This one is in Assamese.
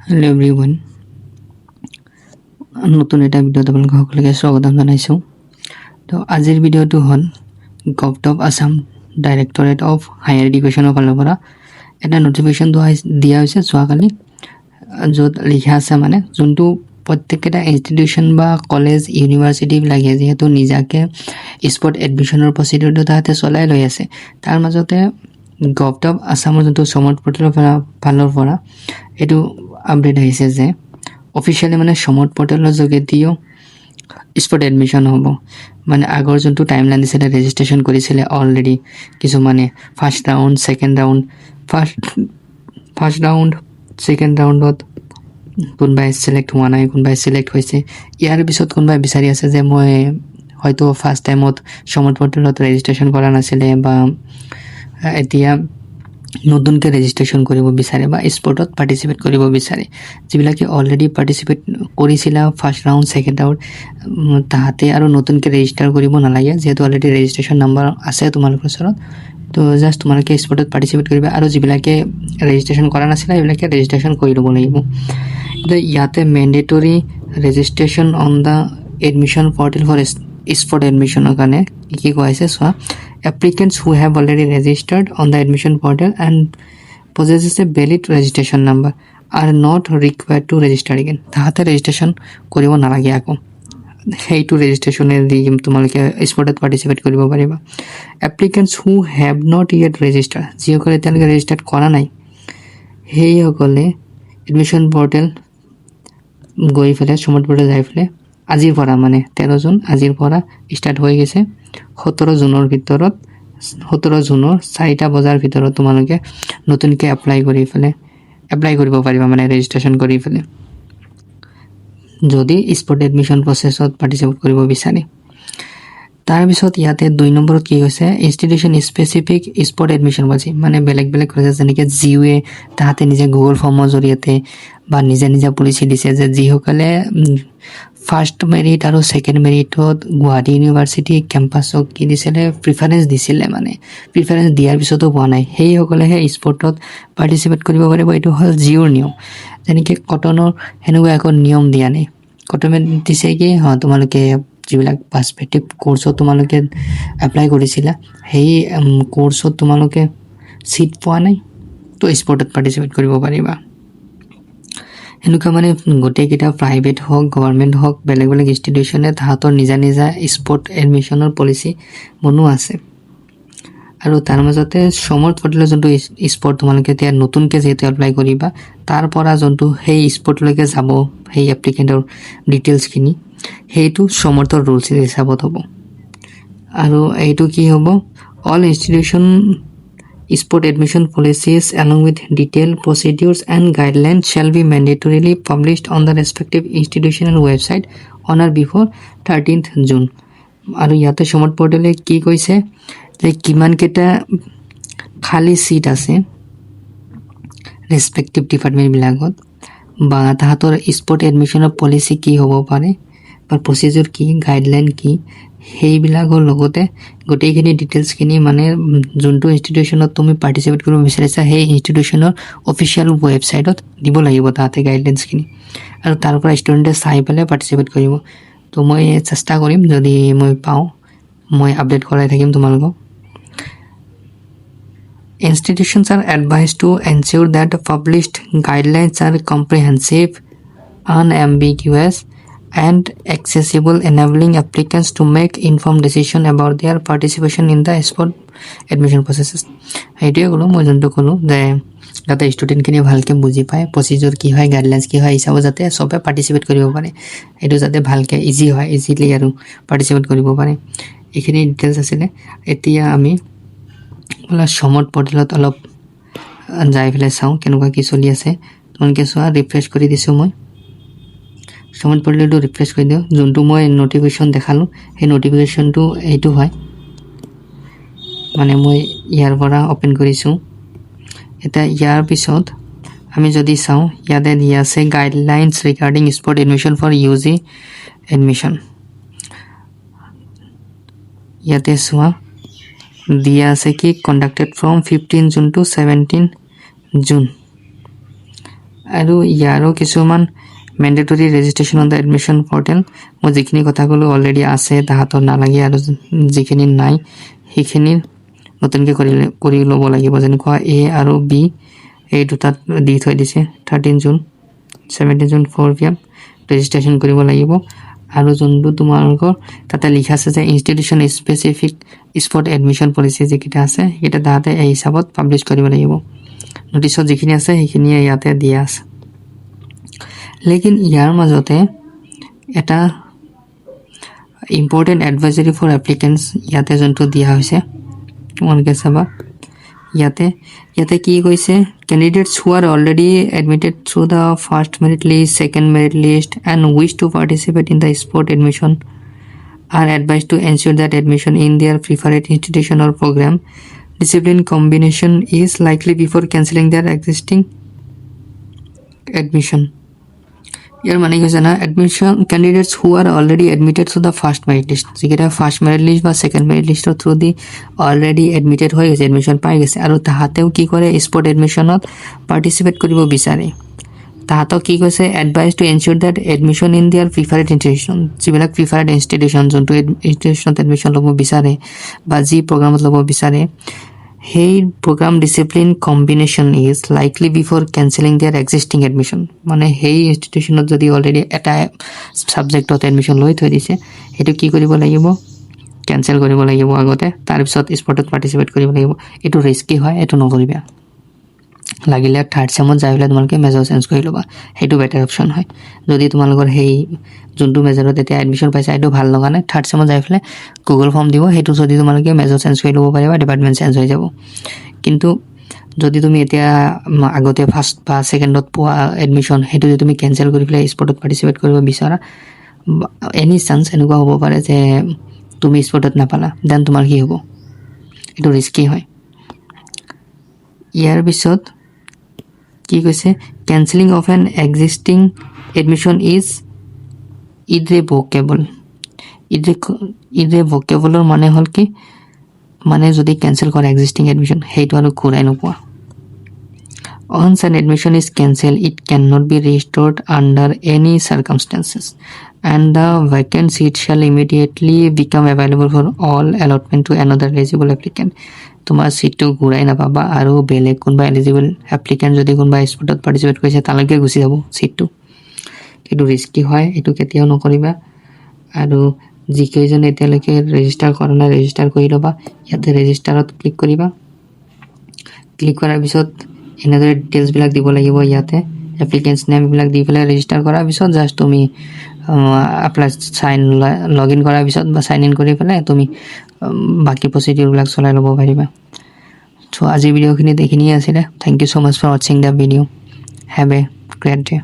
হেল্ল' এভৰিৱান, নতুন এটা ভিডিঅ'ত আপোনালোক সকলোকে স্বাগতম জনাইছোঁ। তো আজিৰ ভিডিঅ'টো হ'ল গভটপ আছাম ডাইৰেক্টৰেট অফ হায়াৰ এডুকেশ্যনৰ ফালৰ পৰা এটা নটিফিকেশ্যন দিয়া হৈছে যোৱাকালি, য'ত লিখা আছে মানে যোনটো প্ৰত্যেককেইটা ইনষ্টিটিউশ্যন বা কলেজ ইউনিভাৰ্চিটিবিলাকে যিহেতু নিজাকৈ স্পৰ্ট এডমিশ্যনৰ প্ৰচিডিউৰটো তাহাঁতে চলাই লৈ আছে, তাৰ মাজতে গভটপ আছামৰ যোনটো সমৰ্থ পৰ্টেলৰ ফালৰ পৰা এইটো আপডেট আহিছে যে অফিচিয়েলি মানে সমৰ্থ পৰ্টেলৰ যোগেদিও স্পট এডমিশ্যন হ'ব। মানে আগৰ যোনটো টাইমলাইন দিছিলে, ৰেজিষ্ট্ৰেশ্যন কৰিছিলে অলৰেডি কিছুমানে first round, second round, first round second ৰাউণ্ডত কোনোবাই ছিলেক্ট হোৱা নাই, কোনোবাই ছিলেক্ট হৈছে। ইয়াৰ পিছত কোনোবাই বিচাৰি আছে যে মই হয়তো ফাৰ্ষ্ট টাইমত সমৰ্থ পৰ্টেলত ৰেজিষ্ট্ৰেশ্যন কৰা নাছিলে বা এতিয়া নতুনকৈ ৰেজিষ্ট্ৰেশ্যন কৰিব বিচাৰে বা স্পৰ্টত পাৰ্টিচিপেট কৰিব বিচাৰে। যিবিলাকে অলৰেডি পাৰ্টিচিপেট কৰিছিলে ফাৰ্ষ্ট ৰাউণ্ড, ছেকেণ্ড ৰাউণ্ড, তাহাঁতে আৰু নতুনকৈ ৰেজিষ্টাৰ কৰিব নালাগে, যিহেতু অলৰেডি ৰেজিষ্ট্ৰেশ্যন নম্বৰ আছে তোমালোকৰ ওচৰত। তো জাষ্ট তোমালোকে স্পৰ্টত পাৰ্টিচিপেট কৰিবা, আৰু যিবিলাকে ৰেজিষ্ট্ৰেশ্যন কৰা নাছিলে সেইবিলাকে ৰেজিষ্ট্ৰেশ্যন কৰি ল'ব লাগিব। এতিয়া ইয়াতে mandatory registration on the admission portal for sport এডমিশ্যনৰ কাৰণে কি কোৱা হৈছে চোৱা। Applicants who have already registered on the admission portal and possesses a valid registration number are not required to register again. তাহাঁতে ৰেজিষ্ট্ৰেশ্যন কৰিব নালাগে আকৌ, সেইটো ৰেজিষ্ট্ৰেশ্যনেদি তোমালোকে স্পৰ্টত পাৰ্টিচিপেট কৰিব পাৰিবা। Applicants who have not yet register, যিসকলে এতিয়ালৈকে ৰেজিষ্টাৰ্ড কৰা নাই সেইসকলে এডমিশ্যন পৰ্টেল গৈ পেলাই সমৰ্থ পৰ্টেল যাই পেলাই আজিৰ পৰা মানে 13 জুন আজিৰ পৰা ষ্টাৰ্ট হৈ গৈছে। 17 জুনৰ ভিতৰত 17 জুনৰ 4টা বজাৰ ভিতৰত তোমালোকে নতুনকৈ এপ্লাই কৰিব পাৰিবা, মানে ৰেজিষ্ট্ৰেশ্যন কৰি পেলাই যদি স্পৰ্ট এডমিশ্যন প্ৰচেছত পাৰ্টিচিপেট কৰিব বিচাৰে। তাৰপিছত ইয়াতে 2 নম্বৰত কি কৈছে, institution specific sport admission policy, মানে বেলেগ বেলেগ কলেজ যেনেকৈ জিউৱে তাহাঁতে নিজে গুগল ফৰ্মৰ জৰিয়তে বা নিজা পলিচি দিছে যে যিসকলে ফাৰ্ষ্ট মেৰিট আৰু ছেকেণ্ড মেৰিটত গুৱাহাটী ইউনিভাৰ্চিটি কেম্পাছক কি দিছিলে, প্ৰিফাৰেঞ্চ দিছিলে, মানে প্ৰিফাৰেঞ্চ দিয়াৰ পিছতো পোৱা নাই, সেইসকলেহে স্পৰ্টত পাৰ্টিচিপেট কৰিব পাৰিব। এইটো হ'ল জিঅ'ৰ নিয়ম। যেনেকৈ কটনৰ সেনেকুৱা একো নিয়ম দিয়া নাই। কটনে দিছে কি তোমালোকে যিবিলাক পাৰ্চপেক্টিভ কোৰ্চত তোমালোকে এপ্লাই কৰিছিলা, সেই কোৰ্চত তোমালোকে ছিট পোৱা নাই তো স্পৰ্টত পাৰ্টিচিপেট কৰিব পাৰিবা। এনেকুৱা মানে গোটেইকেইটা প্ৰাইভেট হওক গভৰ্ণমেণ্ট হওক বেলেগ বেলেগ ইনষ্টিটিউশ্যনে তাহাঁতৰ নিজা স্পৰ্ট এডমিশ্যনৰ পলিচি বনোৱা আছে। আৰু তাৰ মাজতে সমৰ্থ পৰ্টেলৰ যোনটো স্পৰ্ট তোমালোকে এতিয়া নতুনকৈ যিহেতু এপ্লাই কৰিবা, তাৰ পৰা যোনটো সেই স্পৰ্টলৈকে যাব সেই এপ্লিকেণ্টৰ ডিটেইলছখিনি, সেইটো সমৰ্থৰ ৰুলছ হিচাপত হ'ব। আৰু এইটো কি হ'ব, all institution sport admission policies along with detailed procedures and guidelines shall be mandatorily published on the respective institutional website on or before 13th June. আৰু ইয়াতে সমৰ্থ পৰ্টেলে কি কৈছে যে কিমানকেইটা খালী ছিট আছে ৰেচপেক্টিভ ডিপাৰ্টমেণ্টবিলাকত, বা তাহাঁতৰ স্পৰ্ট এডমিশ্যনৰ পলিচি কি হ'ব পাৰে বা প্ৰচিডিউৰ কি, গাইডলাইন কি, সেইবিলাকৰ লগতে গোটেইখিনি ডিটেইলছখিনি মানে যোনটো ইনষ্টিটিউশ্যনত তুমি পাৰ্টিচিপেট কৰিব বিচাৰিছা সেই ইনষ্টিটিউশ্যনৰ অফিচিয়েল ৱেবছাইটত দিব লাগিব তাহাঁতে গাইডলাইনছখিনি, আৰু তাৰ পৰা ষ্টুডেণ্টে চাই পেলাই পাৰ্টিচিপেট কৰিব। তো মই চেষ্টা কৰিম, যদি মই পাওঁ মই আপডেট কৰাই থাকিম তোমালোকক। Institutions are advised to ensure that the published guidelines are comprehensive, unambiguous, and accessible, enabling applicants to make informed decision about their participation in the sport admission processes. সেইটোৱে ক'লোঁ মই, যোনটো ক'লোঁ যে যাতে ষ্টুডেণ্টখিনি ভালকৈ বুজি পায় প্ৰচিডিউৰ কি হয়, গাইডলাইনছ কি হয়, হিচাপত যাতে চবে পাৰ্টিচিপেট কৰিব পাৰে, এইটো যাতে ভালকৈ ইজিলি আৰু পাৰ্টিচিপেট কৰিব পাৰে, এইখিনি ডিটেইলছ আছিলে। এতিয়া আমি সমৰ্থ পৰ্টেলত অলপ যাই পেলাই চাওঁ কেনেকুৱা কি চলি আছে। তোমালোকে চোৱা, ৰিফ্ৰেছ কৰি দিছোঁ মই সমৰ্থ পৰ্টেলটো, ৰিফ্ৰেছ কৰি দিওঁ। যোনটো মই নটিফিকেশ্যন দেখালোঁ সেই নটিফিকেশ্যনটো এইটো হয়, মানে মই ইয়াৰ পৰা অ'পেন কৰিছোঁ। এতিয়া ইয়াৰ পিছত আমি যদি চাওঁ, ইয়াতে দিয়া আছে guidelines regarding sport admission for UG admission. ইয়াতে চোৱা দিয়া আছে কি conducted from 15 June to 17 June, আৰু ইয়াৰো কিছুমান mandatory registration on the admission portal মই যিখিনি কথা ক'লোঁ অলৰেডি আছে তাহাঁতৰ নালাগে আৰু যিখিনি নাই সেইখিনি নতুনকৈ কৰি ল'ব লাগিব যেনেকুৱা A আৰু B এই দুটাত দি থৈ দিছে 13 জুন 17 জুন 4 PM ৰেজিষ্ট্ৰেশ্যন কৰিব লাগিব আৰু যোনটো তোমালোকৰ তাতে লিখা আছে যে institution specific spot admission policy যিকেইটা আছে সেইকেইটা তাহাঁতে এই হিচাপত পাব্লিছ কৰিব লাগিব নটিছত যিখিনি আছে সেইখিনিয়ে ইয়াতে দিয়া আছে লেকিন ইয়াৰ মাজতে এটা ইম্পৰ্টেণ্ট এডভাইজৰী ফৰ এপ্লিকেণ্টছ ইয়াতে যোনটো দিয়া হৈছে তোমালোকে চাবা ইয়াতে কি কৈছে candidates who are already admitted through the first merit list second merit list and wish to participate in the sport admission are advised to ensure that admission in their preferred institution or program discipline combination is likely before cancelling their existing admission ইয়াৰ মানে কি হৈছে না admission candidates who R already admitted through the first merit list যিকেইটা ফাৰ্ষ্ট মেৰিট লিষ্ট বা ছেকেণ্ড মেৰিট লিষ্টৰ থ্ৰু দি অলৰেডি এডমিটেড হৈ গৈছে এডমিশ্যন পাই গৈছে আৰু তাহাঁতেও কি কৰে স্পৰ্ট এডমিশ্যনত পাৰ্টিচিপেট কৰিব বিচাৰে তাহাঁতক কি কৈছে advise to ensure that admission in their preferred institution যিবিলাক প্ৰিফাৰ্ড ইনষ্টিটিউশ্যন যোনটো ইনষ্টিটিউশ্যনত এডমিশ্যন ল'ব বিচাৰে বা যি প্ৰগ্ৰামত ল'ব বিচাৰে সেই programme discipline combination is likely before cancelling their existing admission মানে সেই ইনষ্টিটিউশ্যনত যদি অলৰেডি এটা ছাবজেক্টত এডমিশ্যন লৈ থৈ দিছে সেইটো কি কৰিব লাগিব কেঞ্চেল কৰিব লাগিব আগতে তাৰপিছত স্পৰ্টত পাৰ্টিচিপেট কৰিব লাগিব এইটো ৰিস্কি হয় এইটো নকৰিবা লাগিলে থাৰ্ড চেমত যাই পেলাই তোমালোকে মেজৰ চেঞ্জ কৰি ল'বা সেইটো বেটাৰ অপশ্যন হয় যদি তোমালোকৰ সেই যোনটো মেজৰত এতিয়া এডমিশ্যন পাইছা এইটো ভাল লগা নাই থাৰ্ড চেমত যাই পেলাই গুগল ফৰ্ম দিব সেইটো যদি তোমালোকে মেজৰ চেঞ্জ কৰি ল'ব পাৰিবা ডিপাৰ্টমেণ্ট চেঞ্জ হৈ যাব কিন্তু যদি তুমি এতিয়া আগতে ফাৰ্ষ্ট বা ছেকেণ্ডত পোৱা এডমিশ্যন সেইটো যদি তুমি কেঞ্চেল কৰি পেলাই স্পৰ্টত পাৰ্টিচিপেট কৰিব বিচাৰা এনি চান্স এনেকুৱা হ'ব পাৰে যে তুমি স্পৰ্টত নাপালা দেন তোমাৰ কি হ'ব এইটো ৰিস্কি হয় ইয়াৰ পিছত কি কৈছে cancelling of an existing admission is irrevocable ইৰেভোকেবলৰ মানে হ'ল কি মানে যদি কেঞ্চেল কৰা এক্সিষ্টিং এডমিশ্যন সেইটো আৰু ঘূৰাই নোপোৱা once an admission is cancelled it cannot be restored under any circumstances and the vacant seat shall immediately become available for all allotment to another eligible applicant তোমাৰ সিটটো ঘূৰাই নাপাবা আৰু বেলেগ কোনোবা এলিজিবল এপ্লিকেণ্ট যদি কোনোবা স্পৰ্টত পাৰ্টিচিপেট কৰিছে তালৈকে গুচি যাব সিটটো এইটো ৰিস্কি হয় এইটো কেতিয়াও নকৰিবা আৰু যিকেইজন এতিয়ালৈকে ৰেজিষ্টাৰ কৰা নাই ৰেজিষ্টাৰ কৰি ল'বা ইয়াতে ৰেজিষ্টাৰত ক্লিক কৰিবা ক্লিক কৰাৰ পিছত এনেদৰে ডিটেইলছবিলাক দিব লাগিব ইয়াতে এপ্লিকেণ্টছ নেম এইবিলাক দি পেলাই ৰেজিষ্টাৰ কৰাৰ পিছত জাষ্ট তুমি এপ্লাই লগ ইন কৰাৰ পিছত বা চাইন ইন কৰি পেলাই তুমি বাকী প্ৰচিডিউৰবিলাক চলাই ল'ব পাৰিবা চ' আজিৰ ভিডিঅ'খিনিত এইখিনিয়ে আছিলে thank you so' much for ৱাচিং the video' have a great day